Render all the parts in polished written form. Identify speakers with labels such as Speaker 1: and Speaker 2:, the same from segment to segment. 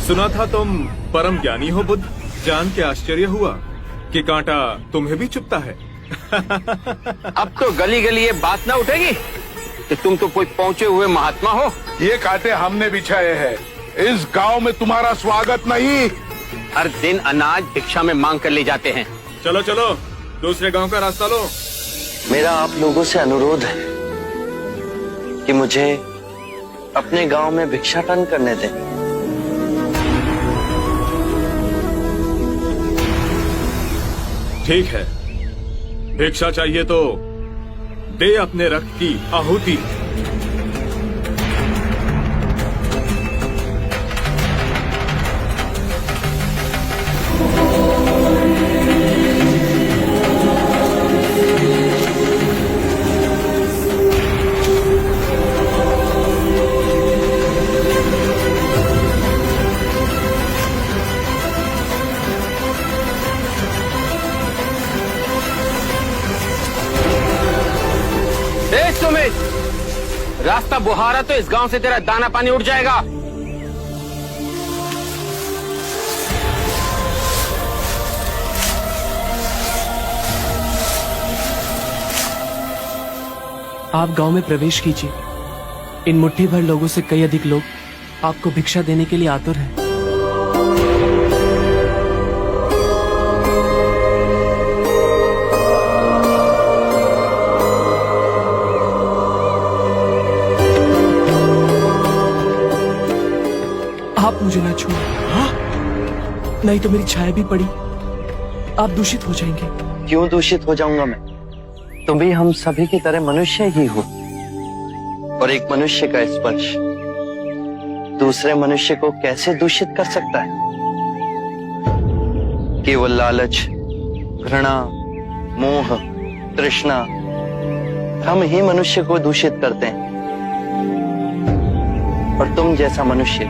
Speaker 1: सुना था तुम परम ज्ञानी हो बुद्ध। जान के आश्चर्य हुआ कि कांटा तुम्हें भी चुभता है।
Speaker 2: अब तो गली गली ये बात ना उठेगी कि तुम तो कोई पहुंचे हुए महात्मा हो।
Speaker 3: ये कांटे हमने बिछाए हैं। इस गांव में तुम्हारा स्वागत नहीं।
Speaker 2: हर दिन अनाज भिक्षा में मांग कर ले जाते हैं।
Speaker 1: चलो चलो दूसरे गांव का रास्ता लो।
Speaker 4: मेरा आप लोगों से अनुरोध है कि मुझे अपने गांव में भिक्षाटन करने दें।
Speaker 1: ठीक है, भिक्षा चाहिए तो दे अपने रक्त की आहुति।
Speaker 2: रास्ता बुहारा तो इस गांव से तेरा दाना पानी उठ जाएगा।
Speaker 5: आप गांव में प्रवेश कीजिए। इन मुट्ठी भर लोगों से कई अधिक लोग आपको भिक्षा देने के लिए आतुर हैं। आप मुझे ना छुए। हाँ? नहीं तो मेरी छाया भी पड़ी आप दूषित हो जाएंगे।
Speaker 4: क्यों दूषित हो जाऊंगा मैं? तुम भी हम सभी की तरह मनुष्य ही हो, और एक मनुष्य का स्पर्श दूसरे मनुष्य को कैसे दूषित कर सकता है? केवल लालच, घृणा, मोह, तृष्णा हम ही मनुष्य को दूषित करते हैं। और तुम जैसा मनुष्य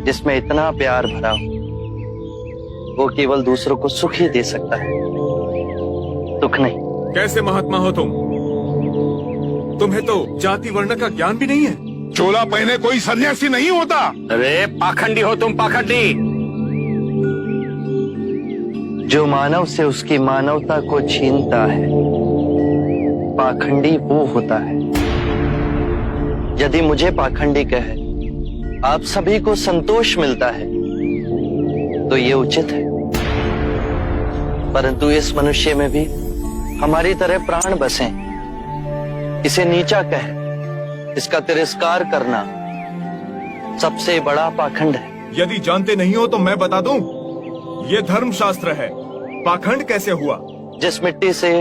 Speaker 4: जिसमें इतना प्यार भरा हो, वो केवल दूसरों को सुख ही दे सकता है, दुख नहीं।
Speaker 1: कैसे महात्मा हो तुम? तुम्हें तो जाति वर्ण का ज्ञान भी नहीं है।
Speaker 3: चोला पहने कोई सन्यासी नहीं होता।
Speaker 2: अरे पाखंडी हो तुम, पाखंडी।
Speaker 4: जो मानव से उसकी मानवता को छीनता है, पाखंडी वो होता है। यदि मुझे पाखंडी कहे आप सभी को संतोष मिलता है तो ये उचित है, परंतु इस मनुष्य में भी हमारी तरह प्राण बसे। इसे नीचा कहे, इसका तिरस्कार करना सबसे बड़ा पाखंड है।
Speaker 1: यदि जानते नहीं हो तो मैं बता दूं, ये धर्मशास्त्र है। पाखंड कैसे हुआ?
Speaker 4: जिस मिट्टी से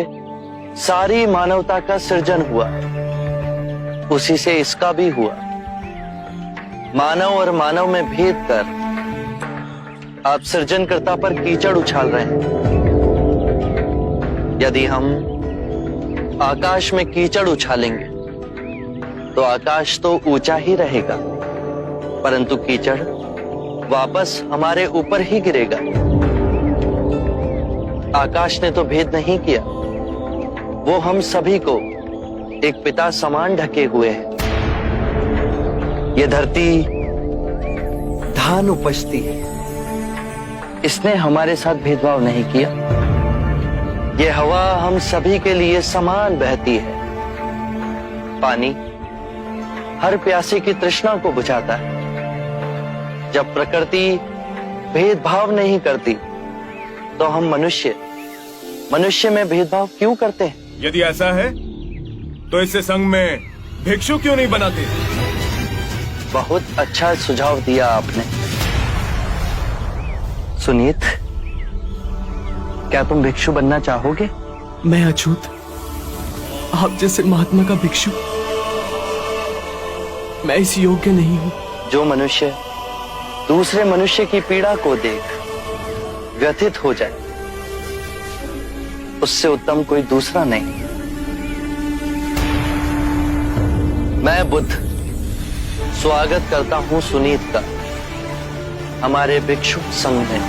Speaker 4: सारी मानवता का सृजन हुआ, उसी से इसका भी हुआ। मानव और मानव में भेद कर आप सृजनकर्ता पर कीचड़ उछाल रहे हैं। यदि हम आकाश में कीचड़ उछालेंगे तो आकाश तो ऊंचा ही रहेगा, परंतु कीचड़ वापस हमारे ऊपर ही गिरेगा। आकाश ने तो भेद नहीं किया, वो हम सभी को एक पिता समान ढके हुए है। ये धरती धान उपजती है, इसने हमारे साथ भेदभाव नहीं किया। ये हवा हम सभी के लिए समान बहती है। पानी हर प्यासे की तृष्णा को बुझाता है। जब प्रकृति भेदभाव नहीं करती तो हम मनुष्य में भेदभाव क्यों करते हैं?
Speaker 1: यदि ऐसा है तो इससे संघ में भिक्षु क्यों नहीं बनाते?
Speaker 4: बहुत अच्छा सुझाव दिया आपने। सुनीत, क्या तुम भिक्षु बनना चाहोगे?
Speaker 5: मैं अछूत, आप जैसे महात्मा का भिक्षु मैं इस योग्य नहीं हूं।
Speaker 4: जो मनुष्य दूसरे मनुष्य की पीड़ा को देख व्यथित हो जाए, उससे उत्तम कोई दूसरा नहीं। मैं बुद्ध स्वागत करता हूं सुनीत का हमारे भिक्षु संघ में।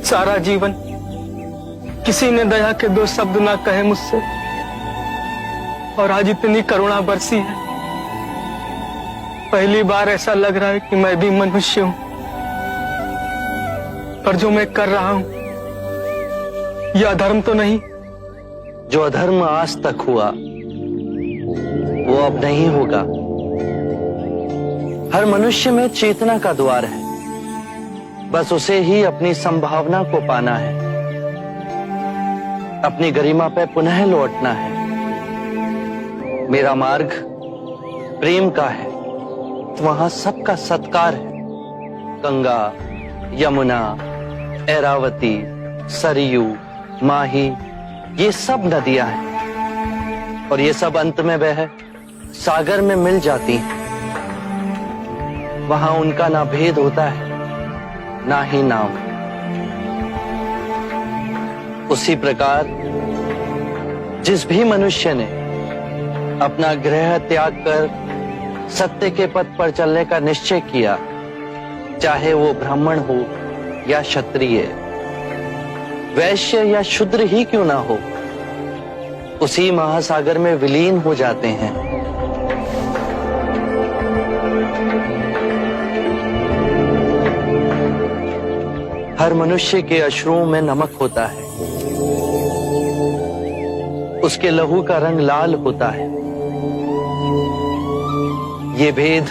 Speaker 6: सारा जीवन किसी ने दया के 2 शब्द ना कहे मुझसे, और आज इतनी करुणा बरसी है। पहली बार ऐसा लग रहा है कि मैं भी मनुष्य हूं, पर जो मैं कर रहा हूं यह अधर्म तो नहीं?
Speaker 4: जो अधर्म आज तक हुआ वो अब नहीं होगा। हर मनुष्य में चेतना का द्वार है, बस उसे ही अपनी संभावना को पाना है, अपनी गरिमा पे पुनः लौटना है। मेरा मार्ग प्रेम का है, वहां सबका सत्कार है। गंगा, यमुना, ऐरावती, सरयू, माही, ये सब नदियां हैं, और ये सब अंत में वह सागर में मिल जाती हैं। वहां उनका ना भेद होता है, ना ही नाम। उसी प्रकार जिस भी मनुष्य ने अपना गृह त्याग कर सत्य के पथ पर चलने का निश्चय किया, चाहे वो ब्राह्मण हो या क्षत्रिय, वैश्य या शूद्र ही क्यों ना हो, उसी महासागर में विलीन हो जाते हैं। हर मनुष्य के अश्रुओं में नमक होता है, उसके लहू का रंग लाल होता है। ये भेद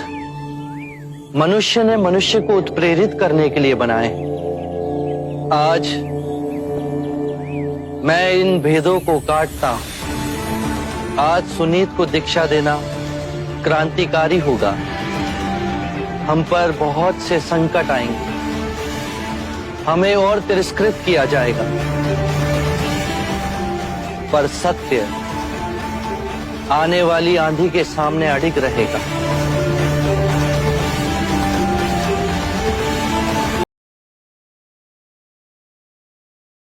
Speaker 4: मनुष्य ने मनुष्य को उत्प्रेरित करने के लिए बनाए। आज मैं इन भेदों को काटता हूं। आज सुनीत को दीक्षा देना क्रांतिकारी होगा। हम पर बहुत से संकट आएंगे, हमें और तिरस्कृत किया जाएगा, पर सत्य आने वाली आंधी के सामने अडिग रहेगा।